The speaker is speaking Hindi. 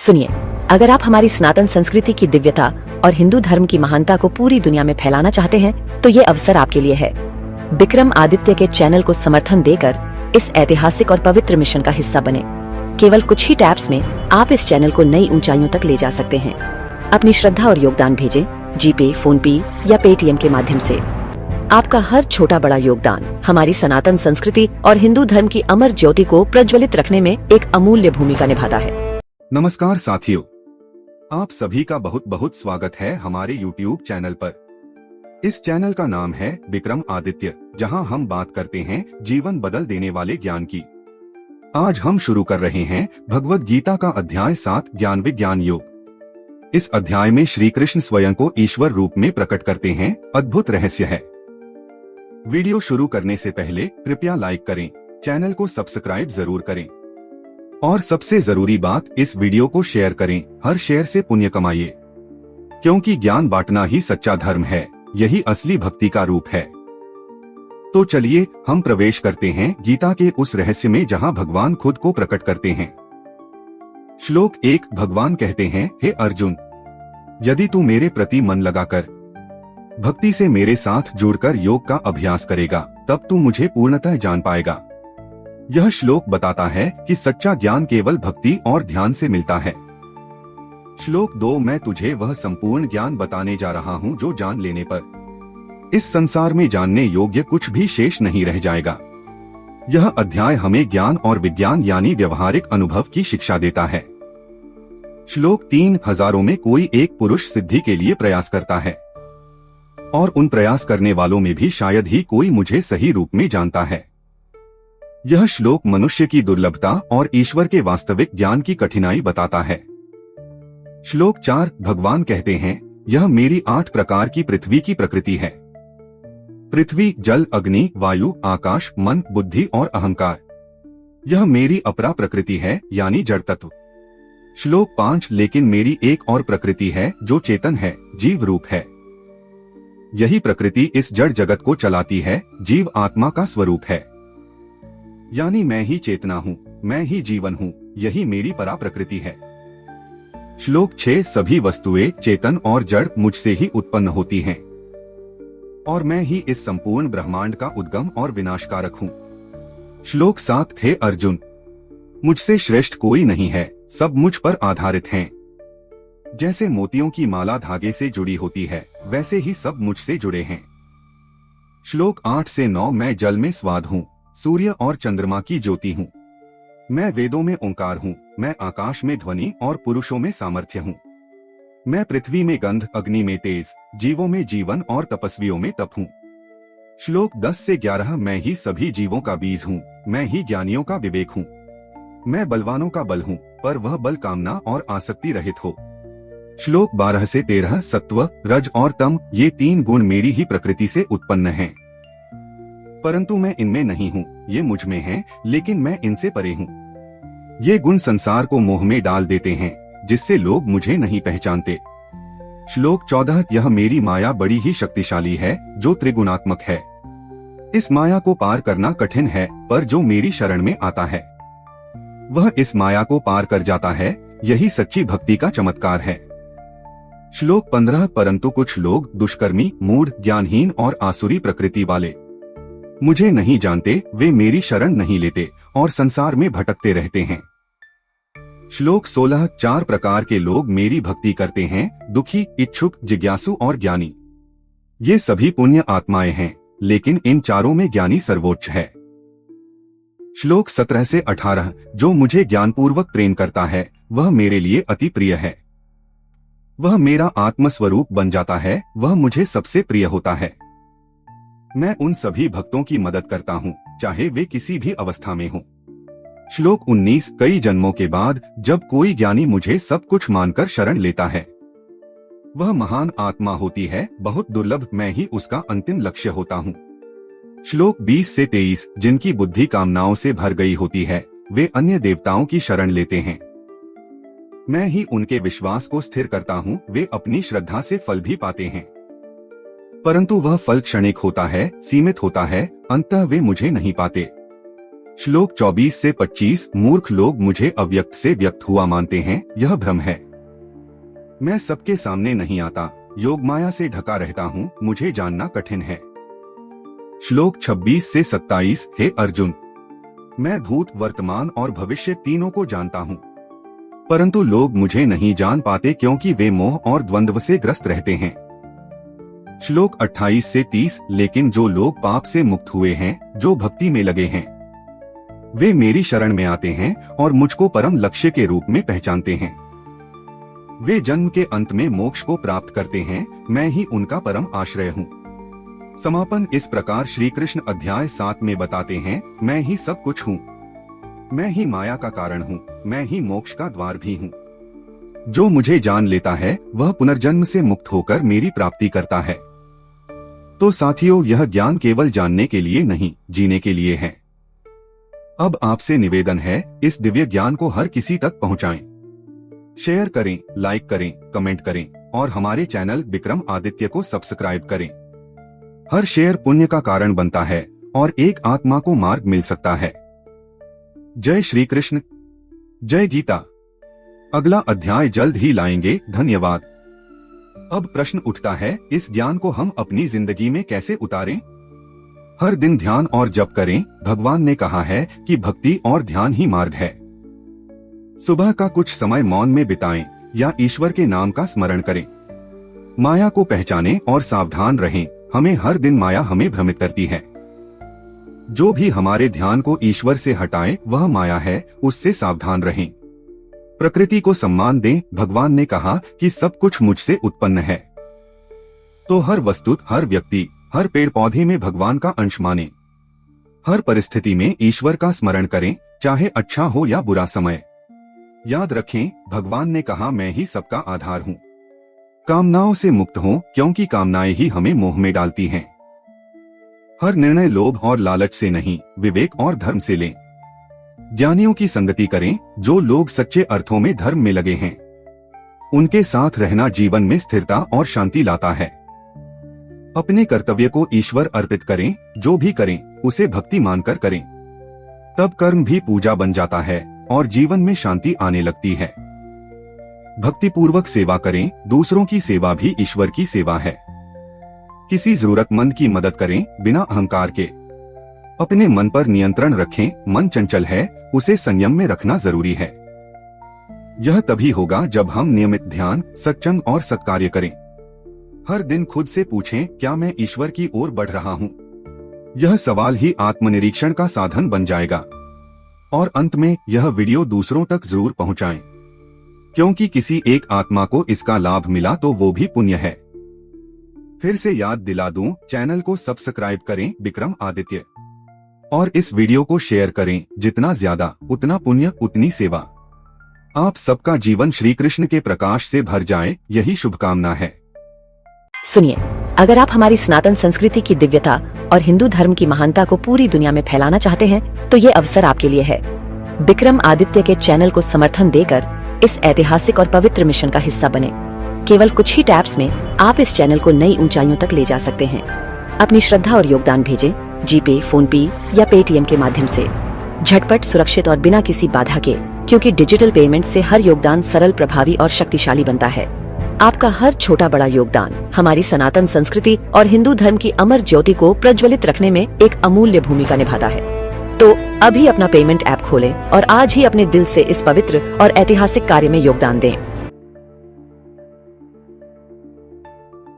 सुनिए, अगर आप हमारी सनातन संस्कृति की दिव्यता और हिंदू धर्म की महानता को पूरी दुनिया में फैलाना चाहते हैं तो ये अवसर आपके लिए है। विक्रम आदित्य के चैनल को समर्थन देकर इस ऐतिहासिक और पवित्र मिशन का हिस्सा बने। केवल कुछ ही टैप्स में आप इस चैनल को नई ऊंचाइयों तक ले जा सकते हैं। अपनी श्रद्धा और योगदान भेजें जीपे, फोनपे या पेटीएम के माध्यम से। आपका हर छोटा बड़ा योगदान हमारी सनातन संस्कृति और हिंदू धर्म की अमर ज्योति को प्रज्वलित रखने में एक अमूल्य भूमिका निभाता है। नमस्कार साथियों, आप सभी का बहुत बहुत स्वागत है हमारे YouTube चैनल पर। इस चैनल का नाम है विक्रम आदित्य, जहां हम बात करते हैं जीवन बदल देने वाले ज्ञान की। आज हम शुरू कर रहे हैं भगवद गीता का अध्याय 7 ज्ञान विज्ञान योग। इस अध्याय में श्री कृष्ण स्वयं को ईश्वर रूप में प्रकट करते हैं। अद्भुत रहस्य है। वीडियो शुरू करने से पहले कृपया लाइक करें, चैनल को सब्सक्राइब जरूर करें और सबसे जरूरी बात, इस वीडियो को शेयर करें। हर शेयर से पुण्य कमाइए, क्योंकि ज्ञान बांटना ही सच्चा धर्म है। यही असली भक्ति का रूप है। तो चलिए हम प्रवेश करते हैं गीता के उस रहस्य में जहां भगवान खुद को प्रकट करते हैं। श्लोक 1। भगवान कहते हैं, हे अर्जुन, यदि तू मेरे प्रति मन लगाकर भक्ति से मेरे साथ जुड़कर योग का अभ्यास करेगा, तब तू मुझे पूर्णतः जान पाएगा। यह श्लोक बताता है कि सच्चा ज्ञान केवल भक्ति और ध्यान से मिलता है। श्लोक 2। मैं तुझे वह संपूर्ण ज्ञान बताने जा रहा हूँ जो जान लेने पर इस संसार में जानने योग्य कुछ भी शेष नहीं रह जाएगा। यह अध्याय हमें ज्ञान और विज्ञान यानी व्यवहारिक अनुभव की शिक्षा देता है। श्लोक 3। हजारों में कोई एक पुरुष सिद्धि के लिए प्रयास करता है, और उन प्रयास करने वालों में भी शायद ही कोई मुझे सही रूप में जानता है। यह श्लोक मनुष्य की दुर्लभता और ईश्वर के वास्तविक ज्ञान की कठिनाई बताता है। श्लोक 4। भगवान कहते हैं, यह मेरी 8 प्रकार की पृथ्वी की प्रकृति है। पृथ्वी, जल, अग्नि, वायु, आकाश, मन, बुद्धि और अहंकार, यह मेरी अपरा प्रकृति है यानी जड़ तत्व। श्लोक 5। लेकिन मेरी एक और प्रकृति है जो चेतन है, जीव रूप है। यही प्रकृति इस जड़ जगत को चलाती है। जीव आत्मा का स्वरूप है, यानी मैं ही चेतना हूँ, मैं ही जीवन हूँ। यही मेरी परा प्रकृति है। श्लोक 6। सभी वस्तुएं चेतन और जड़ मुझसे ही उत्पन्न होती हैं, और मैं ही इस संपूर्ण ब्रह्मांड का उद्गम और विनाशकारक हूँ। श्लोक 7। हे अर्जुन, मुझसे श्रेष्ठ कोई नहीं है, सब मुझ पर आधारित हैं। जैसे मोतियों की माला धागे से जुड़ी होती है, वैसे ही सब मुझसे जुड़े हैं। श्लोक 8 से 9। मैं जल में स्वाद हूँ, सूर्य और चंद्रमा की ज्योति हूँ। मैं वेदों में ओंकार हूँ, मैं आकाश में ध्वनि और पुरुषों में सामर्थ्य हूँ। मैं पृथ्वी में गंध, अग्नि में तेज, जीवों में जीवन और तपस्वियों में तप हूँ। श्लोक 10 से 11। मैं ही सभी जीवों का बीज हूँ, मैं ही ज्ञानियों का विवेक हूँ। मैं बलवानों का बल हूँ, पर वह बल कामना और आसक्ति रहित हो। श्लोक 12 से 13। सत्व, रज और तम, ये 3 गुण मेरी ही प्रकृति से उत्पन्न हैं, परंतु मैं इनमें नहीं हूँ। ये मुझ में हैं, लेकिन मैं इनसे परे हूँ। ये गुण संसार को मोह में डाल देते हैं, जिससे लोग मुझे नहीं पहचानते। श्लोक 14। यह मेरी माया बड़ी ही शक्तिशाली है, जो त्रिगुणात्मक है। इस माया को पार करना कठिन है, पर जो मेरी शरण में आता है वह इस माया को पार कर जाता है। यही सच्ची भक्ति का चमत्कार है। श्लोक 15। परंतु कुछ लोग दुष्कर्मी, मूढ़, ज्ञानहीन और आसुरी प्रकृति वाले मुझे नहीं जानते। वे मेरी शरण नहीं लेते और संसार में भटकते रहते हैं। श्लोक 16। 4 प्रकार के लोग मेरी भक्ति करते हैं, दुखी, इच्छुक, जिज्ञासु और ज्ञानी। ये सभी पुण्य आत्माएं हैं, लेकिन इन चारों में ज्ञानी सर्वोच्च है। श्लोक 17 से 18। जो मुझे ज्ञानपूर्वक प्रेम करता है, वह मेरे लिए अति प्रिय है। वह मेरा आत्मस्वरूप बन जाता है, वह मुझे सबसे प्रिय होता है। मैं उन सभी भक्तों की मदद करता हूँ, चाहे वे किसी भी अवस्था में हों। श्लोक 19। कई जन्मों के बाद जब कोई ज्ञानी मुझे सब कुछ मानकर शरण लेता है, वह महान आत्मा होती है। बहुत दुर्लभ मैं ही उसका अंतिम लक्ष्य होता हूँ। श्लोक 20 से 23। जिनकी बुद्धि कामनाओं से भर गई होती है, वे अन्य देवताओं की शरण लेते हैं। मैं ही उनके विश्वास को स्थिर करता हूँ। वे अपनी श्रद्धा से फल भी पाते हैं, परंतु वह फल क्षणिक होता है, सीमित होता है। अंततः वे मुझे नहीं पाते। श्लोक 24 से 25। मूर्ख लोग मुझे अव्यक्त से व्यक्त हुआ मानते हैं, यह भ्रम है। मैं सबके सामने नहीं आता, योग माया से ढका रहता हूँ, मुझे जानना कठिन है। श्लोक 26 से 27। हे अर्जुन, मैं भूत, वर्तमान और भविष्य तीनों को जानता हूँ, परंतु लोग मुझे नहीं जान पाते क्योंकि वे मोह और द्वंद्व से ग्रस्त रहते हैं। श्लोक 28 से 30। लेकिन जो लोग पाप से मुक्त हुए हैं, जो भक्ति में लगे हैं, वे मेरी शरण में आते हैं और मुझको परम लक्ष्य के रूप में पहचानते हैं। वे जन्म के अंत में मोक्ष को प्राप्त करते हैं, मैं ही उनका परम आश्रय हूँ। समापन इस प्रकार श्री कृष्ण अध्याय 7 में बताते हैं, मैं ही सब कुछ हूँ, मैं ही माया का कारण हूँ, मैं ही मोक्ष का द्वार भी हूँ। जो मुझे जान लेता है वह पुनर्जन्म से मुक्त होकर मेरी प्राप्ति करता है। तो साथियों, यह ज्ञान केवल जानने के लिए नहीं, जीने के लिए है। अब आपसे निवेदन है, इस दिव्य ज्ञान को हर किसी तक पहुंचाएं। शेयर करें, लाइक करें, कमेंट करें और हमारे चैनल विक्रम आदित्य को सब्सक्राइब करें। हर शेयर पुण्य का कारण बनता है और एक आत्मा को मार्ग मिल सकता है। जय श्री कृष्ण, जय गीता। अगला अध्याय जल्द ही लाएंगे। धन्यवाद। अब प्रश्न उठता है, इस ज्ञान को हम अपनी जिंदगी में कैसे उतारें? हर दिन ध्यान और जप करें। भगवान ने कहा है कि भक्ति और ध्यान ही मार्ग है। सुबह का कुछ समय मौन में बिताएं या ईश्वर के नाम का स्मरण करें। माया को पहचानें और सावधान रहें, हमें हर दिन माया हमें भ्रमित करती है। जो भी हमारे ध्यान को ईश्वर से हटाए वह माया है, उससे सावधान रहें। प्रकृति को सम्मान दें। भगवान ने कहा कि सब कुछ मुझसे उत्पन्न है, तो हर वस्तु, हर व्यक्ति, हर पेड़ पौधे में भगवान का अंश माने। हर परिस्थिति में ईश्वर का स्मरण करें, चाहे अच्छा हो या बुरा समय। याद रखें, भगवान ने कहा, मैं ही सबका आधार हूँ। कामनाओं से मुक्त हों, क्योंकि कामनाएं ही हमें मोह में डालती हैं। हर निर्णय लोभ और लालच से नहीं, विवेक और धर्म से लें। ज्ञानियों की संगति करें, जो लोग सच्चे अर्थों में धर्म में लगे हैं। उनके साथ रहना जीवन में स्थिरता और शांति लाता है। अपने कर्तव्य को ईश्वर अर्पित करें, जो भी करें उसे भक्ति मानकर करें, तब कर्म भी पूजा बन जाता है और जीवन में शांति आने लगती है। भक्ति पूर्वक सेवा करें, दूसरों की सेवा भी ईश्वर की सेवा है। किसी जरूरतमंद की मदद करें बिना अहंकार के। अपने मन पर नियंत्रण रखें, मन चंचल है, उसे संयम में रखना जरूरी है। यह तभी होगा जब हम नियमित ध्यान, सत्संग और सत्कार्य करें। हर दिन खुद से पूछें, क्या मैं ईश्वर की ओर बढ़ रहा हूँ? यह सवाल ही आत्मनिरीक्षण का साधन बन जाएगा। और अंत में यह वीडियो दूसरों तक जरूर पहुंचाएं, क्योंकि किसी एक आत्मा को इसका लाभ मिला तो वो भी पुण्य है। फिर से याद दिला दूं, चैनल को सब्सक्राइब करें विक्रम आदित्य, और इस वीडियो को शेयर करें। जितना ज्यादा उतना पुण्य, उतनी सेवा। आप सबका जीवन श्री कृष्ण के प्रकाश से भर जाए, यही शुभकामना है। सुनिए, अगर आप हमारी सनातन संस्कृति की दिव्यता और हिंदू धर्म की महानता को पूरी दुनिया में फैलाना चाहते हैं, तो ये अवसर आपके लिए है। विक्रम आदित्य के चैनल को समर्थन देकर इस ऐतिहासिक और पवित्र मिशन का हिस्सा बने। केवल कुछ ही टैप्स में आप इस चैनल को नई ऊंचाइयों तक ले जा सकते हैं। अपनी श्रद्धा और योगदान भेजें जीपे, फोनपे या पेटीएम के माध्यम से, झटपट, सुरक्षित और बिना किसी बाधा के, क्योंकि डिजिटल पेमेंट से हर योगदान सरल, प्रभावी और शक्तिशाली बनता है। आपका हर छोटा बड़ा योगदान हमारी सनातन संस्कृति और हिंदू धर्म की अमर ज्योति को प्रज्वलित रखने में एक अमूल्य भूमिका निभाता है। तो अभी अपना पेमेंट ऐप खोलें और आज ही अपने दिल से इस पवित्र और ऐतिहासिक कार्य में योगदान दें।